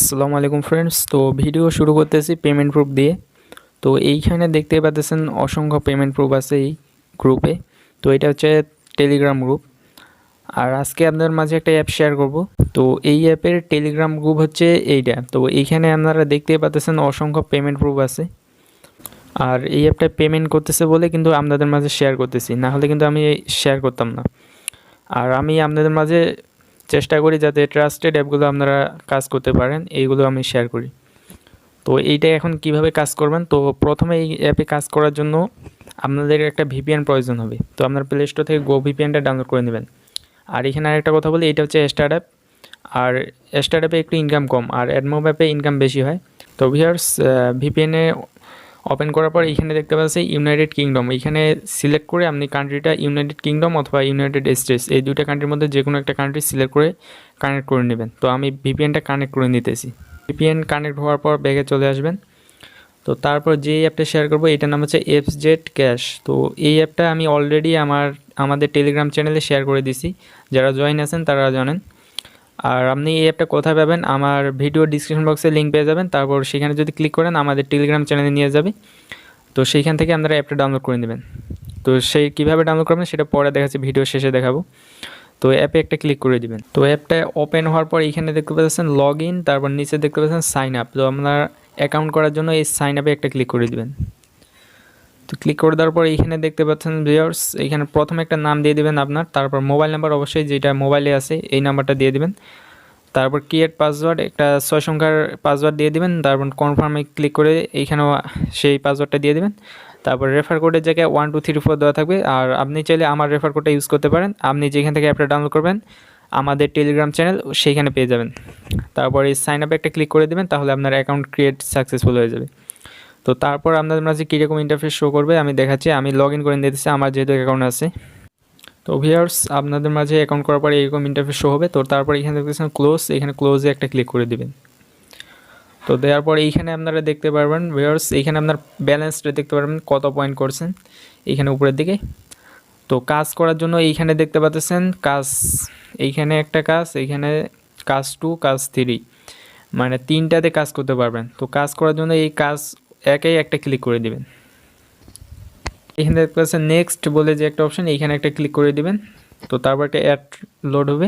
আসসালামু আলাইকুম ফ্রেন্ডস। তো ভিডিও শুরু করতেছি পেমেন্ট প্রুফ দিয়ে। তো এইখানে দেখতে পাচ্ছেন অসংখ্য পেমেন্ট প্রুফ আছে এই গ্রুপে। তো এটা হচ্ছে টেলিগ্রাম গ্রুপ। আর আজকে আপনাদের মাঝে একটা অ্যাপ শেয়ার করব। তো এই অ্যাপের টেলিগ্রাম গ্রুপ হচ্ছে এইটা। তো এইখানে আপনারা দেখতে পাচ্ছেন অসংখ্য পেমেন্ট প্রুফ আছে। আর এই অ্যাপটা পেমেন্ট করতেছে বলে কিন্তু আপনাদের মাঝে শেয়ার করতেছি, না হলে কিন্তু আমি শেয়ার করতাম না। আর আমি আপনাদের মাঝে চেষ্টা করি যাতে ট্রাস্টেড অ্যাপগুলো আপনারা কাজ করতে পারেন, এইগুলো আমি শেয়ার করি। তো এইটা এখন কিভাবে কাজ করবেন, তো প্রথমে এই অ্যাপে কাজ করার জন্য আপনাদের একটা ভিপিএন প্রয়োজন হবে। তো আপনার প্লে স্টোর থেকে গো ভিপিএনটা ডাউনলোড করে নেবেন। আর এখানে আরেকটা কথা বলি, এটা হচ্ছে স্টার্ট অ্যাপ। আর স্টার্ট অ্যাপে একটু ইনকাম কম, আর অ্যাডমোব অ্যাপে ইনকাম বেশি হয়। তো ভিউয়ার্স, ভিপিএনে ওপেন করার পর এখানে দেখতে পাচ্ছি ইউনাইটেড কিংডম। এখানে সিলেক্ট করে আপনি কান্ট্রিটা ইউনাইটেড কিংডম অথবা ইউনাইটেড স্টেটস, এই দুইটা কান্ট্রির মধ্যে যে কোনো একটা কান্ট্রি সিলেক্ট করে কানেক্ট করে নেবেন। তো আমি ভিপিএনটা কানেক্ট করে নিতেছি। ভিপিএন কানেক্ট হওয়ার পর ব্যাগে চলে আসবেন। তো তারপর যে অ্যাপটা শেয়ার করবো এটার নাম হচ্ছে bkash। তো এই অ্যাপটা আমি অলরেডি আমাদের টেলিগ্রাম চ্যানেলে শেয়ার করে দিছি, যারা জয়েন আছেন তারা জানেন। আর আপনি এই অ্যাপটা কোথায় পাবেন, আমার ভিডিও ডিসক্রিপশন বক্সে লিঙ্ক পেয়ে যাবেন। তারপর সেখানে যদি ক্লিক করেন আমাদের টেলিগ্রাম চ্যানেলে নিয়ে যাবে। তো সেইখান থেকে আপনারা অ্যাপটা ডাউনলোড করে নেবেন। তো সেই কীভাবে ডাউনলোড করবেন সেটা পরে দেখাচ্ছি, ভিডিও শেষে দেখাবো। তো অ্যাপে একটা ক্লিক করে দিবেন। তো অ্যাপটা ওপেন হওয়ার পর এখানে দেখতে পাচ্ছেন লগ ইন, তারপর নিচে দেখতে পাচ্ছেন সাইন আপ। তো আপনার অ্যাকাউন্ট করার জন্য এই সাইন আপে একটা ক্লিক করে দিবেন। তো ক্লিক করে দেওয়ার পর এখানে দেখতে পাচ্ছেন ভিউয়ার্স, এখানে প্রথমে একটা নাম দিয়ে দিবেন আপনার, তারপর মোবাইল নাম্বার অবশ্যই যেটা মোবাইলে আছে এই নাম্বারটা দিয়ে দিবেন। তারপর ক্রিয়েট পাসওয়ার্ড, একটা 6 সংখ্যার পাসওয়ার্ড দিয়ে দিবেন। তারপর কনফার্মে ক্লিক করে এইখানেও সেই পাসওয়ার্ডটা দিয়ে দিবেন। তারপর রেফার কোডের জায়গায় 1 2 3 4 দেওয়া থাকবে। আর আপনি চাইলে আমার রেফার কোডটা ইউজ করতে পারেন। আপনি যেখান থেকে অ্যাপটা ডাউনলোড করবেন আমাদের টেলিগ্রাম চ্যানেল সেইখানে পেয়ে যাবেন। তারপর এই সাইন আপে একটা ক্লিক করে দেবেন, তাহলে আপনার অ্যাকাউন্ট ক্রিয়েট সাকসেসফুল হয়ে যাবে। তো তারপর আপনাদের মাঝে কীরকম ইন্টারফেস শো করবে আমি দেখাচ্ছি। আমি লগ ইন করে নিতেছি, আমার যেহেতু অ্যাকাউন্ট আছে। তো ভিউয়ার্স, আপনাদের মাঝে অ্যাকাউন্ট করার পরে এরকম ইন্টারফেস শো হবে। তো তারপর এখানে দেখতেছেন ক্লোজ, এখানে ক্লোজে একটা ক্লিক করে দিবেন। তো দেওয়ার পর এইখানে আপনারা দেখতে পারবেন ভিউয়ার্স, এইখানে আপনার ব্যালেন্সটা দেখতে পারবেন কত পয়েন্ট করছেন এইখানে উপরের দিকে। তো কাজ করার জন্য এইখানে দেখতে পাচ্ছেন কাজ, এইখানে একটা কাজ, এইখানে কাজ 2 কাজ 3, মানে 3টাতে কাজ করতে পারবেন। তো কাজ করার জন্য এই কাজ একেই একটা ক্লিক করে দিবেন। এখানে দেখতে পাচ্ছেন নেক্সট বলে যে একটা অপশন, এইখানে একটা ক্লিক করে দিবেন। তো তারপর একটা অ্যাড লোড হবে।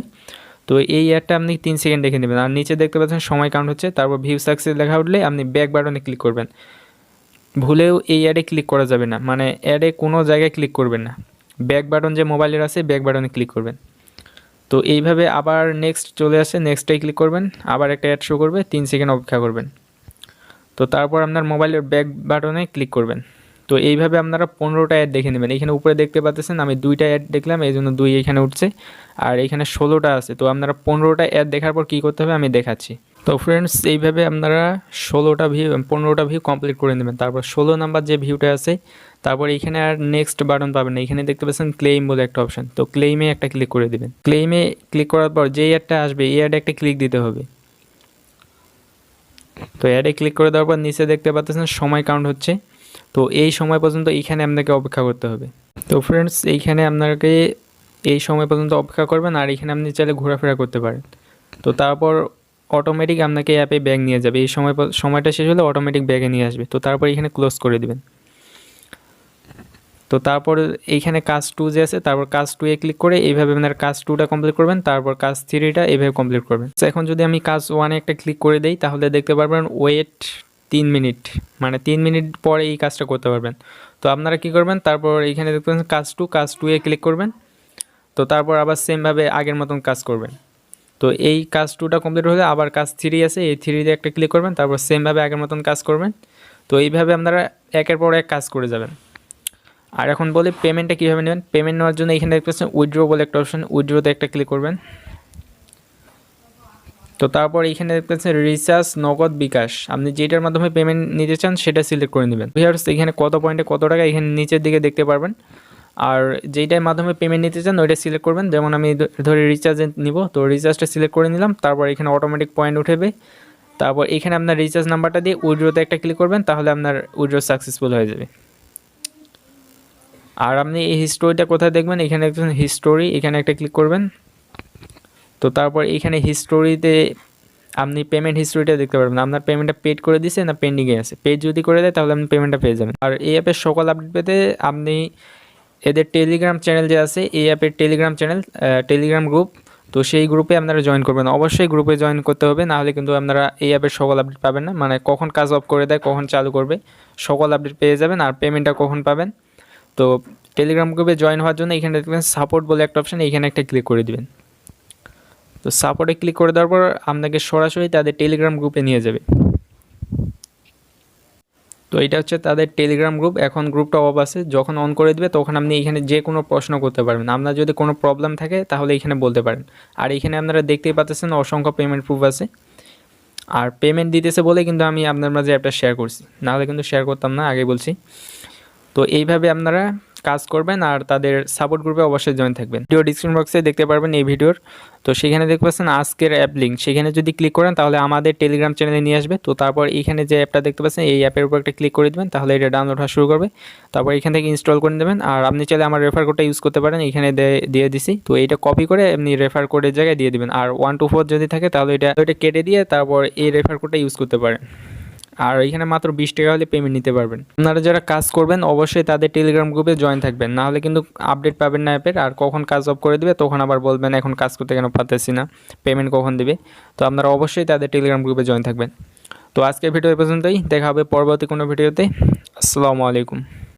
তো এই অ্যাডটা আপনি 3 সেকেন্ড দেখে নেবেন। আর নিচে দেখতে পাচ্ছেন সময় কাউন্ট হচ্ছে। তারপর ভিউ সাকসেস লেখা উঠলে আপনি ব্যাক বাটনে ক্লিক করবেন। ভুলেও এই অ্যাডে ক্লিক করা যাবে না, মানে অ্যাডে কোনো জায়গায় ক্লিক করবেন না। ব্যাক বাটন যে মোবাইলের আছে ব্যাক বাটনে ক্লিক করবেন। তো এইভাবে আবার নেক্সট চলে আসে, নেক্সটে ক্লিক করবেন, আবার একটা অ্যাড শো করবে, 3 সেকেন্ড অপেক্ষা করবেন। তো তারপর আপনার মোবাইলের ব্যাক বাটনে ক্লিক করবেন। তো এইভাবে আপনারা 15টা অ্যাড দেখে নেবেন। এখানে উপরে দেখতে পাচ্ছেন আমি 2টা অ্যাড দেখলাম, এই জন্য 2 এখানে উঠছে। আর এখানে 16টা আছে। তো আপনারা 15টা অ্যাড দেখার পর কী করতে হবে আমি দেখাচ্ছি। তো ফ্রেন্ডস, এইভাবে আপনারা 15টা ভিউ কমপ্লিট করে নেবেন। তারপর 16 নাম্বার যে ভিউটা আছে, তারপর এখানে আর নেক্সট বাটন পাবেন না। এখানে দেখতে পাচ্ছেন ক্লেইম বলে একটা অপশন। তো ক্লেইমে একটা ক্লিক করে দেবেন। ক্লেইমে ক্লিক করার পর যেই অ্যাডটা আসবে এই অ্যাডে একটা ক্লিক দিতে হবে। তো অ্যাডে ক্লিক করে দেওয়ার পর নিচে দেখতে পাচ্ছেন সময় কাউন্ট হচ্ছে। তো এই সময় পর্যন্ত এইখানে আপনাকে অপেক্ষা করতে হবে। তো ফ্রেন্ডস, এইখানে আপনাকে এই সময় পর্যন্ত অপেক্ষা করবেন। আর এখানে আপনি চাইলে ঘোরাফেরা করতে পারেন। তো তারপর অটোমেটিক আপনাকে অ্যাপে ব্যাগ নিয়ে যাবে। এই সময়টা শেষ হলে অটোমেটিক ব্যাগে নিয়ে আসবে। তো তারপর এখানে ক্লোজ করে দেবেন। তো তারপর এইখানে কাজ 2 যে আছে, তারপর কাজ 2 এ ক্লিক করে এইভাবে আপনার কাজ 2টা কমপ্লিট করবেন। তারপর কাজ 3টা এইভাবে কমপ্লিট করবেন। তো এখন যদি আমি কাজ 1 এ একটা ক্লিক করে দেই, তাহলে দেখতে পারবেন ওয়েট 3 মিনিট, মানে 3 মিনিট পরে এই কাজটা করতে পারবেন। তো আপনারা কি করবেন, তারপর এইখানে দেখতে পাচ্ছেন কাজ 2 এ ক্লিক করবেন। তো তারপর আবার সেমভাবে আগের মতন কাজ করবেন। তো এই কাজ 2টা কমপ্লিট হলে আবার কাজ 3 আছে, এই 3 একটা ক্লিক করবেন। তারপর সেমভাবে আগের মতন কাজ করবেন। তো এইভাবে আপনারা একের পর এক কাজ করে যাবেন। আর এখন বলি পেমেন্টটা কীভাবে নেবেন। পেমেন্ট নেওয়ার জন্য এখানে দেখতে পাচ্ছেন উইথড্র বলে একটা অপশন, উইথড্রোতে একটা ক্লিক করবেন। তো তারপর এইখানে দেখতে পাচ্ছেন রিচার্জ, নগদ, বিকাশ, আপনি যেটার মাধ্যমে পেমেন্ট নিতে চান সেটা সিলেক্ট করে নেবেন। ভিউয়ার্স, এখানে কত পয়েন্টে কত টাকা এখানে নিচের দিকে দেখতে পারবেন। আর যেইটার মাধ্যমে পেমেন্ট নিতে চান ওইটা সিলেক্ট করবেন। যেমন আমি ধরে রিচার্জে নিব, তো রিচার্জটা সিলেক্ট করে নিলাম। তারপর এখানে অটোমেটিক পয়েন্ট উঠবে। তারপর এখানে আপনার রিচার্জ নাম্বারটা দিয়ে উইথড্রোতে একটা ক্লিক করবেন, তাহলে আপনার উইথড্রো সাকসেসফুল হয়ে যাবে। আর আপনি এই হিস্টোরিটা কোথায় দেখবেন, এখানে দেখবেন হিস্টোরি, এখানে একটা ক্লিক করবেন। তো তারপর এখানে হিস্টোরিতে আপনি পেমেন্ট হিস্ট্রিটা দেখতে পারবেন আপনার পেমেন্টটা পেড করে দিছে না পেন্ডিংয়ে আছে। পেড যদি করে দেয় তাহলে আপনি পেমেন্টটা পেয়ে যাবেন। আর এই অ্যাপের সকল আপডেট পেতে আপনি এদের টেলিগ্রাম চ্যানেল যে আছে, এই অ্যাপের টেলিগ্রাম চ্যানেল, টেলিগ্রাম গ্রুপ, তো সেই গ্রুপে আপনারা জয়েন করবেন। অবশ্যই গ্রুপে জয়েন করতে হবে, নাহলে কিন্তু আপনারা এই অ্যাপের সকল আপডেট পাবেন না। মানে কখন কাজ অফ করে দেয়, কখন চালু করবে, সকল আপডেট পেয়ে যাবেন। আর পেমেন্টটা কখন পাবেন, তো টেলিগ্রাম গ্রুপে জয়েন হওয়ার জন্য এখানে দেখবেন সাপোর্ট বলে একটা অপশান, এইখানে একটা ক্লিক করে দিবেন। তো সাপোর্টে ক্লিক করে দেওয়ার পর আপনাকে সরাসরি তাদের টেলিগ্রাম গ্রুপে নিয়ে যাবে। তো এটা হচ্ছে তাদের টেলিগ্রাম গ্রুপ। এখন গ্রুপটা অফ আছে, যখন অন করে দিবে তখন আপনি এখানে যে কোনো প্রশ্ন করতে পারবেন। আপনার যদি কোনো প্রবলেম থাকে তাহলে এখানে বলতে পারেন। আর এখানে আপনারা দেখতেই পাচ্ছেন অসংখ্য পেমেন্ট প্রুফ আছে। আর পেমেন্ট দিতেছে বলে কিন্তু আমি আপনার মাঝে অ্যাপটা শেয়ার করছি, নাহলে কিন্তু শেয়ার করতাম না, আগে বলছি। তো এইভাবে আপনারা কাজ করবেন আর তাদের সাপোর্ট গ্রুপে অবশ্যই জয়েন থাকবেন। ভিডিও ডিসক্রিপশন বক্সে দেখতে পারবেন এই ভিডিওর, তো সেখানে দেখতে পাচ্ছেন আজকের অ্যাপ লিঙ্ক, সেখানে যদি ক্লিক করেন তাহলে আমাদের টেলিগ্রাম চ্যানেলে নিয়ে আসবে। তো তারপর এইখানে যে অ্যাপটা দেখতে পাচ্ছেন এই অ্যাপের উপর একটা ক্লিক করে দেবেন, তাহলে এটা ডাউনলোড হওয়া শুরু করবে। তারপর এখান থেকে ইনস্টল করে দেবেন। আর আপনি চাইলে আমার রেফার কোডটা ইউজ করতে পারেন, এখানে দিয়ে দিছি। তো এইটা কপি করে আপনি রেফার কোডের জায়গায় দিয়ে দিবেন। আর 124 যদি থাকে তাহলে এটা কেটে দিয়ে তারপর এই রেফার কোডটা ইউজ করতে পারেন। আর এখানে মাত্র 20 টাকা হলে পেমেন্ট নিতে পারবেন। আপনারা যারা কাজ করবেন অবশ্যই তাদের টেলিগ্রাম গ্রুপে জয়েন থাকবেন, নাহলে কিন্তু আপডেট পাবেন না অ্যাপের। আর কখন কাজ অফ করে দেবে তখন আবার বলবেন এখন কাজ করতে কেন পারতেছি না, পেমেন্ট কখন দিবে। তো আপনারা অবশ্যই তাদের টেলিগ্রাম গ্রুপে জয়েন থাকবেন। তো আজকের ভিডিও এই পর্যন্তই, দেখা হবে পরবর্তী কোনো ভিডিওতে। আসসালামু আলাইকুম।